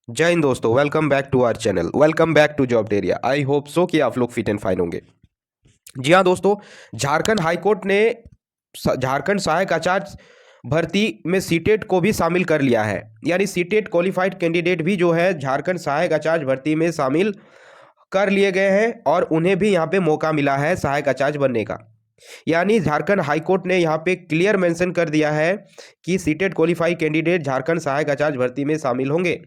जय हिंद दोस्तों, welcome back to our channel. Welcome back to job area. I hope so कि आप लोग फिट एंड फाइन होंगे। जी हाँ दोस्तों, झारखंड हाईकोर्ट ने झारखंड सहायक आचार्य भर्ती में सीटेट को भी शामिल कर लिया है। यानी सीटेट क्वालिफाइड कैंडिडेट भी जो है झारखंड सहायक आचार्य भर्ती में शामिल कर लिए गए हैं और उन्हें भी यहाँ पे मौका मिला है सहायक आचार्य बनने का। यानी झारखंड हाईकोर्ट ने यहाँ पे क्लियर मेंशन कर दिया है कि सीटेट क्वालिफाइड कैंडिडेट झारखंड सहायक आचार्य भर्ती में शामिल होंगे।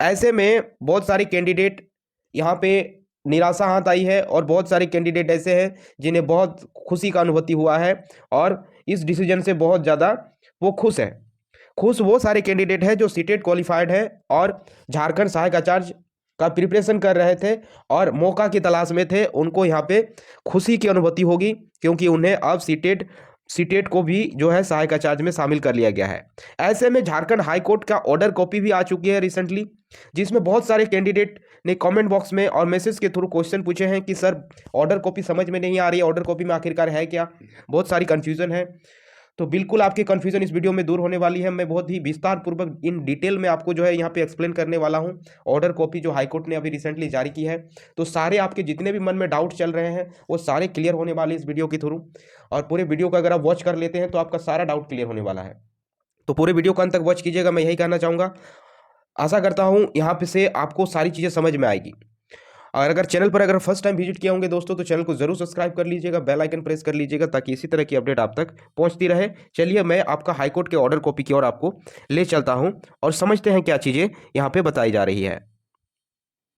ऐसे में बहुत सारे कैंडिडेट यहाँ पे निराशा हाथ आई है और बहुत सारे कैंडिडेट ऐसे हैं जिन्हें बहुत खुशी का अनुभूति हुआ है और इस डिसीजन से बहुत ज़्यादा वो खुश है। खुश वो सारे कैंडिडेट हैं जो सीटेट क्वालिफाइड है और झारखंड सहायक आचार्य का प्रिपरेशन कर रहे थे और मौका की तलाश में थे। उनको यहाँ पे खुशी की अनुभूति होगी क्योंकि उन्हें अब सीटेट सीटेट को भी जो है सहायक आचार्य में शामिल कर लिया गया है। ऐसे में झारखंड हाई कोर्ट का ऑर्डर कॉपी भी आ चुकी है रिसेंटली, जिसमें बहुत सारे कैंडिडेट ने कमेंट बॉक्स में और मैसेज के थ्रू क्वेश्चन पूछे हैं कि सर ऑर्डर कॉपी समझ में नहीं आ रही है, ऑर्डर कॉपी में आखिरकार है क्या। बहुत सारी कन्फ्यूजन है। तो बिल्कुल आपकी कन्फ्यूजन इस वीडियो में दूर होने वाली है। मैं बहुत ही विस्तार पूर्वक इन डिटेल में आपको जो है यहाँ पे एक्सप्लेन करने वाला हूँ। ऑर्डर कॉपी जो हाईकोर्ट ने अभी रिसेंटली जारी की है, तो सारे आपके जितने भी मन में डाउट चल रहे हैं वो सारे क्लियर होने वाले इस वीडियो के थ्रू। और पूरे वीडियो को अगर आप वॉच कर लेते हैं तो आपका सारा डाउट क्लियर होने वाला है। तो पूरे वीडियो को अंत तक वॉच कीजिएगा, मैं यही कहना चाहूँगा। आशा करता हूँ यहाँ पे से आपको सारी चीज़ें समझ में आएगी। और अगर चैनल पर अगर फर्स्ट टाइम विजिट किया होंगे दोस्तों तो चैनल को जरूर सब्सक्राइब कर लीजिएगा, बेल आइकन प्रेस कर लीजिएगा ताकि इसी तरह की अपडेट आप तक पहुंचती रहे। चलिए मैं आपका हाईकोर्ट के ऑर्डर कॉपी की ओर आपको ले चलता हूं और समझते हैं क्या चीज़ें यहाँ पे बताई जा रही है।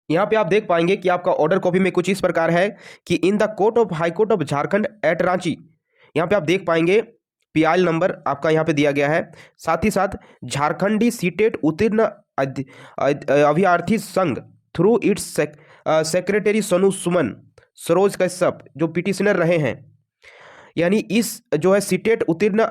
यहाँ पे आप देख पाएंगे कि आपका ऑर्डर कॉपी में कुछ इस प्रकार है कि in the court of high court of Jharkhand at Ranchi. यहाँ पे आप देख पाएंगे पीआईएल नंबर आपका यहाँ पे दिया गया है। साथ ही साथ झारखंडी सीटेट उत्तीर्ण अभ्यर्थी संघ थ्रू इट्स सेक्रेटरी सोनू सुमन सरोज कश्यप जो पिटिशनर रहे हैं। यानी इस जो है सीटेट उत्तीर्ण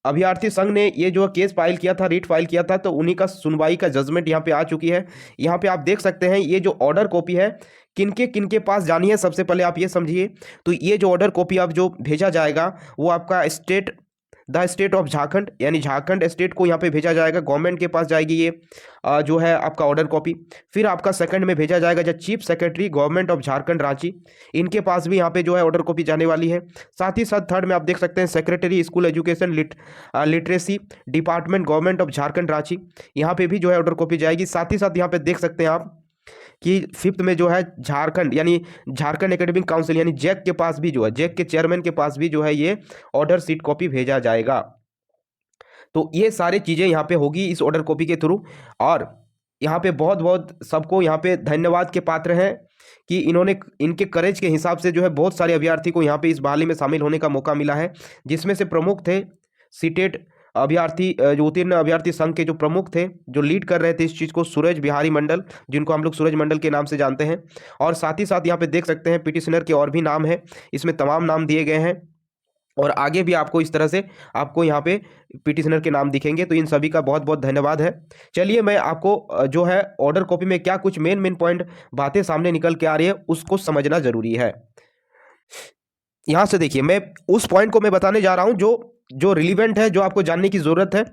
अभ्यर्थी संघ ने ये जो केस फाइल किया था, रीट फाइल किया था, तो उन्हीं का सुनवाई का जजमेंट यहाँ पे आ चुकी है। यहाँ पे आप देख सकते हैं ये जो ऑर्डर कॉपी है किनके किनके पास जानी है, सबसे पहले आप ये समझिए। तो ये जो ऑर्डर कॉपी अब जो भेजा जाएगा वो आपका द स्टेट ऑफ झारखंड यानी झारखंड स्टेट को यहाँ पे भेजा जाएगा। गवर्नमेंट के पास जाएगी ये जो है आपका ऑर्डर कॉपी। फिर आपका सेकंड में भेजा जाएगा जो chief secretary government of Jharkhand Ranchi, इनके पास भी यहाँ पे जो है ऑर्डर कॉपी जाने वाली है। साथ ही साथ थर्ड में आप देख सकते हैं secretary school education literacy department government of Jharkhand Ranchi, यहाँ पे भी जो है ऑर्डर कॉपी जाएगी। साथ ही साथ यहाँ पे देख सकते हैं आप कि फिफ्थ में जो है झारखंड यानी झारखंड एकेडमिक काउंसिल यानी जैक के पास भी जो है जैक के चेयरमैन के पास भी जो है ये ऑर्डर सीट कॉपी भेजा जाएगा। तो ये सारी चीज़ें यहाँ पे होगी इस ऑर्डर कॉपी के थ्रू। और यहाँ पे बहुत बहुत सबको यहाँ पे धन्यवाद के पात्र हैं कि इन्होंने इनके करेज के हिसाब से जो है बहुत सारे अभ्यर्थी को यहाँ पे इस बहाली में शामिल होने का मौका मिला है, जिसमें से प्रमुख थे सीटेट अभ्यर्थी जो उत्तीर्ण अभ्यर्थी संघ के जो प्रमुख थे जो लीड कर रहे थे इस चीज़ को, सूरज बिहारी मंडल, जिनको हम लोग सूरज मंडल के नाम से जानते हैं। और साथ ही साथ यहाँ पे देख सकते हैं पिटिशनर के और भी नाम है, इसमें तमाम नाम दिए गए हैं और आगे भी आपको इस तरह से आपको यहाँ पे पिटिशनर के नाम दिखेंगे। तो इन सभी का बहुत बहुत धन्यवाद है। चलिए मैं आपको जो है ऑर्डर कॉपी में क्या कुछ मेन पॉइंट बातें सामने निकल के आ रही है उसको समझना जरूरी है। यहाँ से देखिए मैं उस पॉइंट को मैं बताने जा रहा हूँ जो जो रिलीवेंट है, जो आपको जानने की जरूरत है।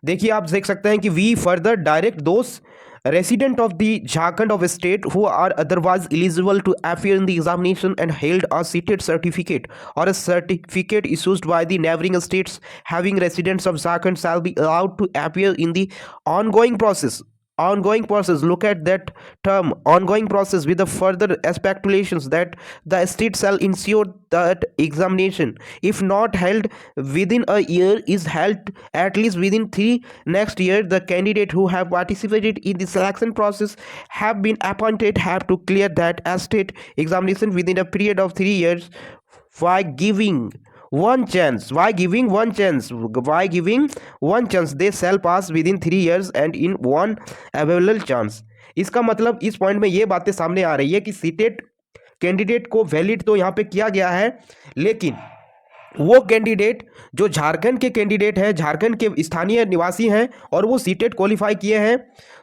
देखिए आप देख सकते हैं कि वी फर्दर डायरेक्ट दोस्त resident of the Jharkhand of a state who are otherwise eligible to appear in the examination and held a seated certificate or a certificate issued by the neighboring states having residents of Jharkhand shall be allowed to appear in the ongoing process. Ongoing process, look at that term, ongoing process, with the further speculations that the state shall ensure that examination, if not held within a year, is held at least within 3 next year. The candidate who have participated in the selection process have been appointed have to clear that state examination within a period of 3 years by giving one chance they shall pass within 3 years and in one available chance। इसका मतलब इस point में ये बातें सामने आ रही है कि सीटेट कैंडिडेट को वैलिड तो यहाँ पे किया गया है, लेकिन वो कैंडिडेट जो झारखंड के कैंडिडेट हैं, झारखंड के स्थानीय निवासी हैं और वो सीटेट क्वालिफाई किए हैं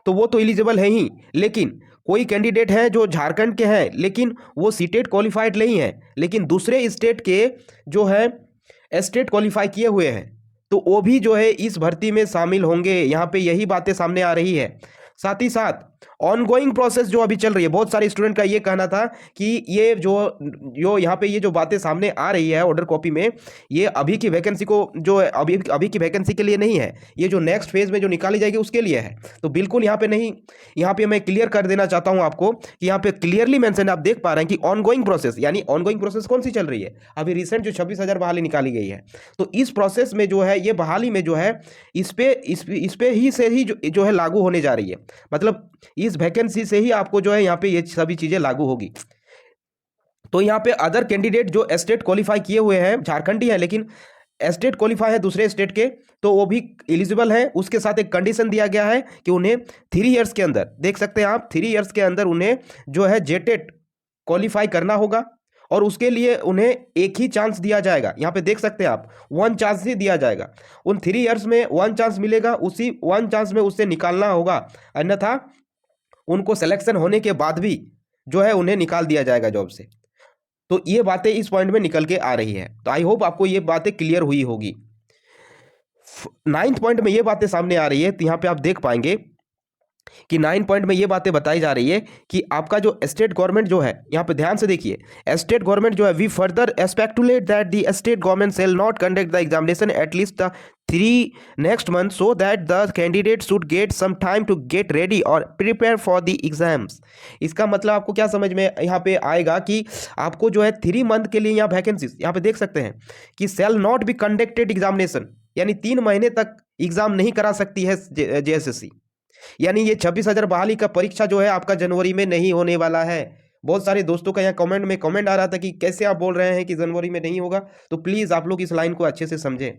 तो वो तो एलिजिबल है ही, लेकिन कोई कैंडिडेट हैं जो झारखंड के हैं लेकिन वो सीटेट क्वालिफाइड नहीं है, लेकिन दूसरे स्टेट के जो है स्टेट क्वालिफाई किए हुए हैं तो वो भी जो है इस भर्ती में शामिल होंगे। यहाँ पे यही बातें सामने आ रही है। साथ ही साथ ऑनगोइंग प्रोसेस जो अभी चल रही है, बहुत सारे स्टूडेंट का ये कहना था कि ये जो यहाँ पे ये जो बातें सामने आ रही है ऑर्डर कॉपी में, ये अभी की वैकेंसी को जो अभी की वैकेंसी के लिए नहीं है, ये जो नेक्स्ट फेज में जो निकाली जाएगी उसके लिए है। तो बिल्कुल यहाँ पे नहीं, यहाँ पे मैं क्लियर कर देना चाहता हूँ आपको कि यहाँ पे क्लियरली मेंशन आप देख पा रहे हैं कि ऑनगोइंग प्रोसेस, यानी ऑनगोइंग प्रोसेस कौन सी चल रही है, अभी रिसेंट जो 26,000 बहाली निकाली गई है, तो इस प्रोसेस में जो है ये बहाली में जो है इस पे ही से ही जो है लागू होने जा रही है, मतलब इस वैकेंसी से ही आपको जो है यहाँ पे ये सभी चीजें लागू होगी। तो यहाँ पे अदर कैंडिडेट जो स्टेट क्वालिफाई किए हुए हैं, झारखंडी है लेकिन स्टेट क्वालिफाई है दूसरे स्टेट के, तो वो भी एलिजिबल है। उसके साथ एक कंडीशन दिया गया है कि उन्हें 3 इयर्स के अंदर, देख सकते हैं आप, 3 इयर्स के अंदर उन्हें जो है जेटेट क्वालिफाई करना होगा और उसके लिए उन्हें एक ही चांस दिया जाएगा। यहाँ पे देख सकते हैं आप, 1 चांस ही दिया जाएगा, उन 3 इयर्स में 1 चांस मिलेगा, उसी 1 चांस में उससे निकालना होगा, अन्यथा उनको सिलेक्शन होने के बाद भी जो है उन्हें निकाल दिया जाएगा जॉब से। तो ये बातें इस पॉइंट में निकल के आ रही है, तो आई होप आपको ये बातें क्लियर हुई होगी। 9th पॉइंट में ये बातें सामने आ रही है, तो यहाँ पे आप देख पाएंगे कि 9 पॉइंट में ये बातें बताई जा रही है कि आपका जो स्टेट गवर्नमेंट जो है, यहाँ पे ध्यान से देखिए, स्टेट गवर्नमेंट जो है, we further speculate that the state government shall not conduct the examination at least the 3 next month so that the candidate should get some time to get ready or prepare for the exams। इसका मतलब आपको क्या समझ में यहाँ पे आएगा कि आपको जो है 3 मंथ के लिए यहाँ वैकेंसीज, यहाँ पे देख सकते हैं कि shall not be conducted examination, यानी 3 महीने तक एग्जाम नहीं करा सकती है जेएसएससी, यानी ये 26,000 बहाली का परीक्षा जो है आपका जनवरी में नहीं होने वाला है। बहुत सारे दोस्तों का यहाँ कमेंट में कमेंट आ रहा था कि कैसे आप बोल रहे हैं कि जनवरी में नहीं होगा, तो प्लीज़ आप लोग इस लाइन को अच्छे से समझें।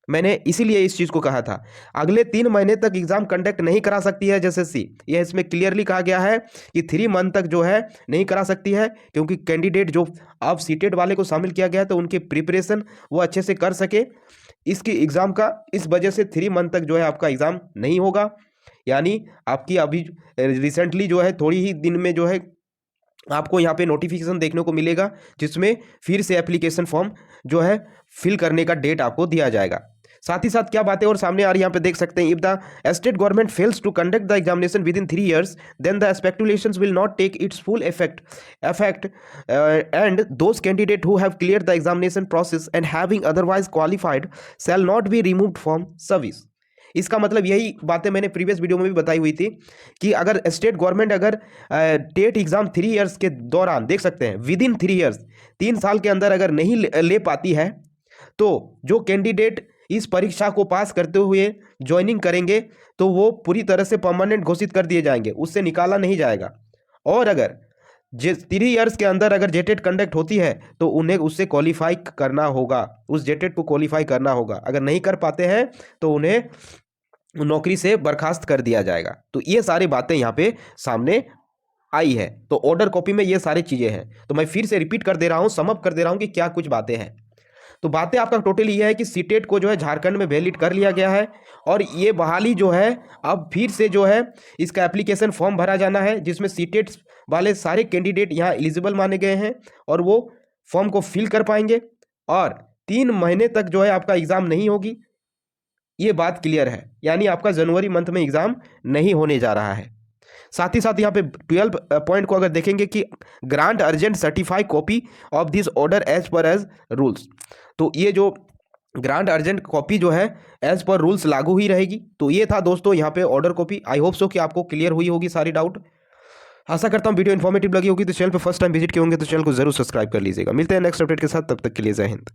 मैंने इसीलिए इस चीज़ को कहा था, अगले 3 महीने तक एग्जाम कंडक्ट नहीं करा सकती है जेएसएससी, यह इसमें क्लियरली कहा गया है कि 3 मंथ तक जो है नहीं करा सकती है, क्योंकि कैंडिडेट जो अब सीटेड वाले को शामिल किया गया है तो उनके प्रिपरेशन वो अच्छे से कर सके इसकी एग्ज़ाम का, इस वजह से 3 मंथ तक जो है आपका एग्ज़ाम नहीं होगा। यानी आपकी अभी रिसेंटली जो है थोड़ी ही दिन में जो है आपको यहाँ पे नोटिफिकेशन देखने को मिलेगा, जिसमें फिर से एप्लीकेशन फॉर्म जो है फिल करने का डेट आपको दिया जाएगा। साथ ही साथ क्या बातें और सामने आ रही है यहाँ पे देख सकते हैं, if the state government fails to conduct the examination within 3 years then the speculations will not take its full effect and those candidate who have clear the examination process and having otherwise qualified shall not be removed from service. इसका मतलब यही बातें मैंने previous video में भी बताई हुई थी कि अगर स्टेट गवर्नमेंट अगर टेट एग्जाम 3 इयर्स के दौरान, देख सकते हैं विद इन 3 years, 3 साल के अंदर अगर नहीं ले पाती है, तो जो कैंडिडेट इस परीक्षा को पास करते हुए ज्वाइनिंग करेंगे तो वो पूरी तरह से परमानेंट घोषित कर दिए जाएंगे, उससे निकाला नहीं जाएगा। और अगर 3 इयर्स के अंदर अगर जेटेट कंडक्ट होती है तो उन्हें उससे क्वालिफाई करना होगा, उस जेटेट को क्वालिफाई करना होगा। अगर नहीं कर पाते हैं तो उन्हें नौकरी से बर्खास्त कर दिया जाएगा। तो ये सारी बातें यहाँ पे सामने आई है, तो ऑर्डर कॉपी में ये सारी चीज़ें हैं। तो मैं फिर से रिपीट कर दे रहा हूँ, समअप कर दे रहा हूँ कि क्या कुछ बातें हैं। तो बातें आपका टोटल ये है कि सीटेट को जो है झारखंड में वैलिड कर लिया गया है और ये बहाली जो है अब फिर से जो है इसका एप्लीकेशन फॉर्म भरा जाना है, जिसमें सीटेट वाले सारे कैंडिडेट यहाँ एलिजिबल माने गए हैं और वो फॉर्म को फिल कर पाएंगे और 3 महीने तक जो है आपका एग्ज़ाम नहीं होगी। ये बात क्लियर है, यानी आपका जनवरी मंथ में एग्ज़ाम नहीं होने जा रहा है। साथ ही साथ यहाँ पे 12 पॉइंट को अगर देखेंगे कि grant urgent certify copy of this order as per as rules, तो ये जो ग्रांट अर्जेंट कॉपी जो है एज पर रूल्स लागू ही रहेगी। तो ये था दोस्तों यहाँ पे ऑर्डर कॉपी। आई होप सो कि आपको क्लियर हुई होगी सारी डाउट। आशा करता हूँ वीडियो इन्फॉर्मेटिव लगी होगी। तो चैनल पे फर्स्ट टाइम विजिट किए होंगे तो चैनल को जरूर सब्सक्राइब कर लीजिएगा। मिलते हैं नेक्स्ट अपडेट के साथ, तब तक के लिए जय हिंद।